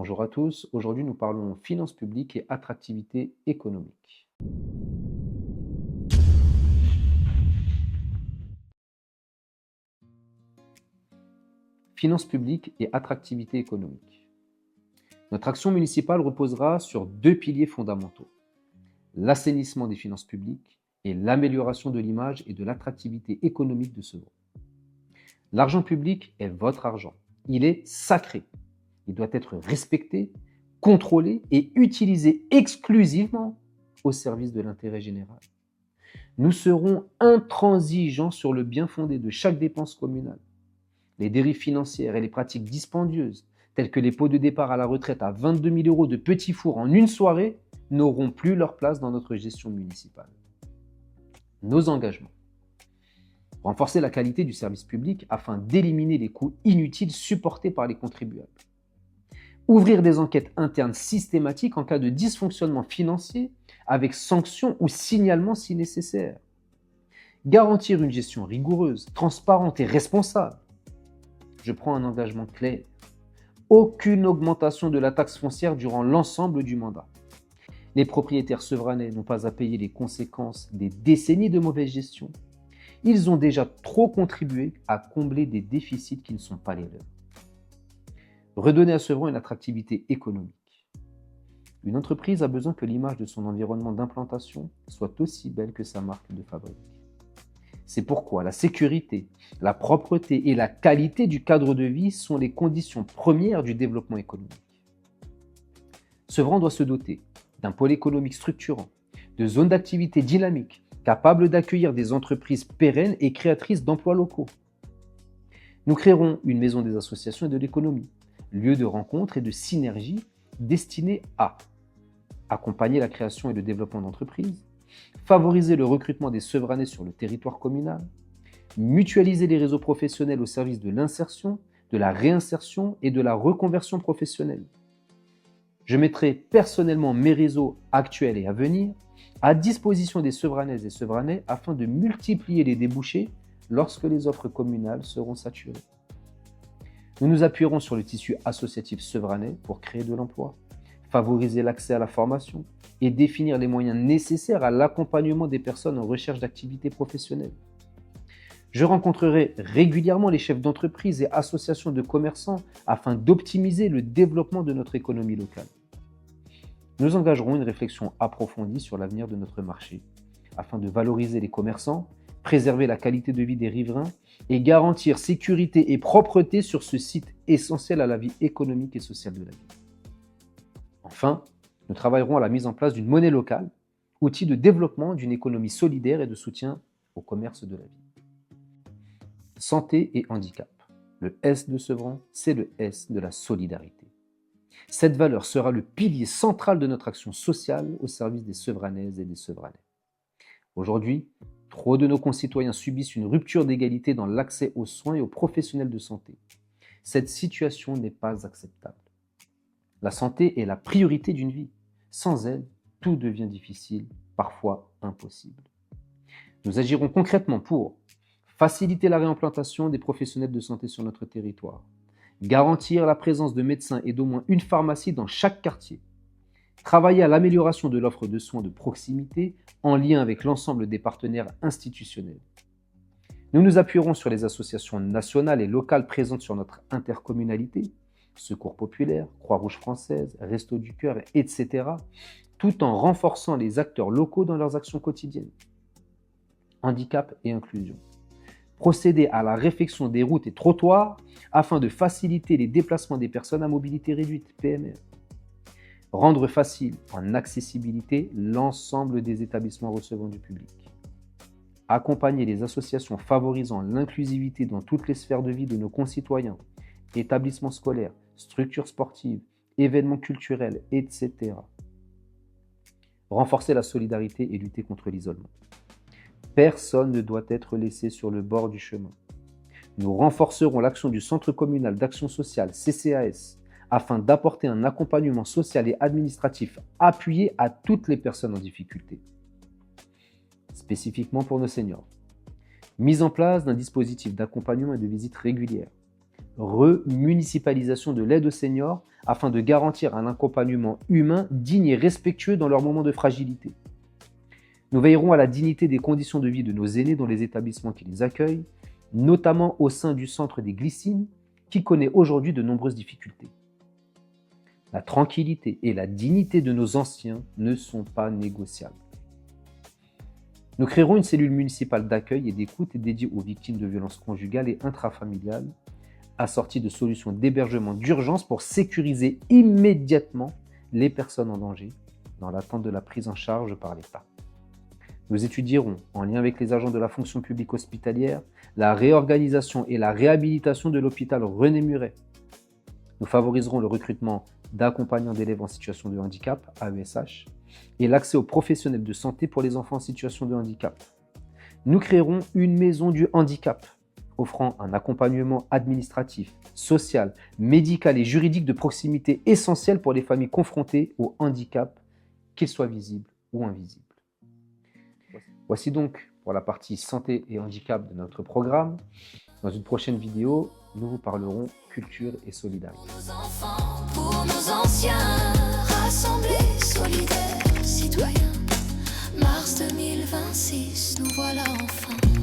Bonjour à tous, aujourd'hui nous parlons finances publiques et attractivité économique. Finances publiques et attractivité économique. Notre action municipale reposera sur deux piliers fondamentaux, l'assainissement des finances publiques et l'amélioration de l'image et de l'attractivité économique de Sevran. L'argent public est votre argent, il est sacré, il doit être respecté, contrôlé et utilisé exclusivement au service de l'intérêt général. Nous serons intransigeants sur le bien fondé de chaque dépense communale. Les dérives financières et les pratiques dispendieuses, telles que les pots de départ à la retraite à 22 000 euros de petits fours en une soirée, n'auront plus leur place dans notre gestion municipale. Nos engagements. Renforcer la qualité du service public afin d'éliminer les coûts inutiles supportés par les contribuables. Ouvrir des enquêtes internes systématiques en cas de dysfonctionnement financier avec sanction ou signalement si nécessaire. Garantir une gestion rigoureuse, transparente et responsable. Je prends un engagement clair. Aucune augmentation de la taxe foncière durant l'ensemble du mandat. Les propriétaires sevranais n'ont pas à payer les conséquences des décennies de mauvaise gestion. Ils ont déjà trop contribué à combler des déficits qui ne sont pas les leurs. Redonner à Sevran une attractivité économique. Une entreprise a besoin que l'image de son environnement d'implantation soit aussi belle que sa marque de fabrique. C'est pourquoi la sécurité, la propreté et la qualité du cadre de vie sont les conditions premières du développement économique. Sevran doit se doter d'un pôle économique structurant, de zones d'activité dynamiques, capables d'accueillir des entreprises pérennes et créatrices d'emplois locaux. Nous créerons une maison des associations et de l'économie, lieu de rencontre et de synergie destiné à accompagner la création et le développement d'entreprises, favoriser le recrutement des Sevranais sur le territoire communal, mutualiser les réseaux professionnels au service de l'insertion, de la réinsertion et de la reconversion professionnelle. Je mettrai personnellement mes réseaux actuels et à venir à disposition des Sevranaises et Sevranais afin de multiplier les débouchés lorsque les offres communales seront saturées. Nous nous appuierons sur le tissu associatif sevranais pour créer de l'emploi, favoriser l'accès à la formation et définir les moyens nécessaires à l'accompagnement des personnes en recherche d'activité professionnelle. Je rencontrerai régulièrement les chefs d'entreprise et associations de commerçants afin d'optimiser le développement de notre économie locale. Nous engagerons une réflexion approfondie sur l'avenir de notre marché afin de valoriser les commerçants, préserver la qualité de vie des riverains et garantir sécurité et propreté sur ce site essentiel à la vie économique et sociale de la ville. Enfin, nous travaillerons à la mise en place d'une monnaie locale, outil de développement d'une économie solidaire et de soutien au commerce de la ville. Santé et handicap. Le S de Sevran, c'est le S de la solidarité. Cette valeur sera le pilier central de notre action sociale au service des Sevranaises et des Sevranais. Aujourd'hui, trop de nos concitoyens subissent une rupture d'égalité dans l'accès aux soins et aux professionnels de santé. Cette situation n'est pas acceptable. La santé est la priorité d'une vie. Sans elle, tout devient difficile, parfois impossible. Nous agirons concrètement pour faciliter la réimplantation des professionnels de santé sur notre territoire, garantir la présence de médecins et d'au moins une pharmacie dans chaque quartier, travailler à l'amélioration de l'offre de soins de proximité en lien avec l'ensemble des partenaires institutionnels. Nous nous appuierons sur les associations nationales et locales présentes sur notre intercommunalité, Secours populaire, Croix-Rouge française, Restos du Cœur, etc., tout en renforçant les acteurs locaux dans leurs actions quotidiennes. Handicap et inclusion. Procéder à la réfection des routes et trottoirs afin de faciliter les déplacements des personnes à mobilité réduite, PMR. Rendre facile en accessibilité l'ensemble des établissements recevant du public. Accompagner les associations favorisant l'inclusivité dans toutes les sphères de vie de nos concitoyens, établissements scolaires, structures sportives, événements culturels, etc. Renforcer la solidarité et lutter contre l'isolement. Personne ne doit être laissé sur le bord du chemin. Nous renforcerons l'action du Centre communal d'action sociale, CCAS, afin d'apporter un accompagnement social et administratif appuyé à toutes les personnes en difficulté. Spécifiquement pour nos seniors. Mise en place d'un dispositif d'accompagnement et de visite régulière. remunicipalisation de l'aide aux seniors afin de garantir un accompagnement humain digne et respectueux dans leurs moments de fragilité. Nous veillerons à la dignité des conditions de vie de nos aînés dans les établissements qui les accueillent, notamment au sein du centre des Glycines, qui connaît aujourd'hui de nombreuses difficultés. La tranquillité et la dignité de nos anciens ne sont pas négociables. Nous créerons une cellule municipale d'accueil et d'écoute dédiée aux victimes de violences conjugales et intrafamiliales, assortie de solutions d'hébergement d'urgence pour sécuriser immédiatement les personnes en danger, dans l'attente de la prise en charge par l'État. Nous étudierons, en lien avec les agents de la fonction publique hospitalière, la réorganisation et la réhabilitation de l'hôpital René Muret. Nous favoriserons le recrutement d'accompagnants d'élèves en situation de handicap, AESH, et l'accès aux professionnels de santé pour les enfants en situation de handicap. Nous créerons une maison du handicap, offrant un accompagnement administratif, social, médical et juridique de proximité essentiel pour les familles confrontées au handicap, qu'il soit visible ou invisible. Voici donc pour la partie santé et handicap de notre programme. Dans une prochaine vidéo, nous vous parlerons culture et solidarité. Pour nos enfants, pour nos anciens, rassemblés, solidaires, citoyens. Mars 2026, nous voilà enfin.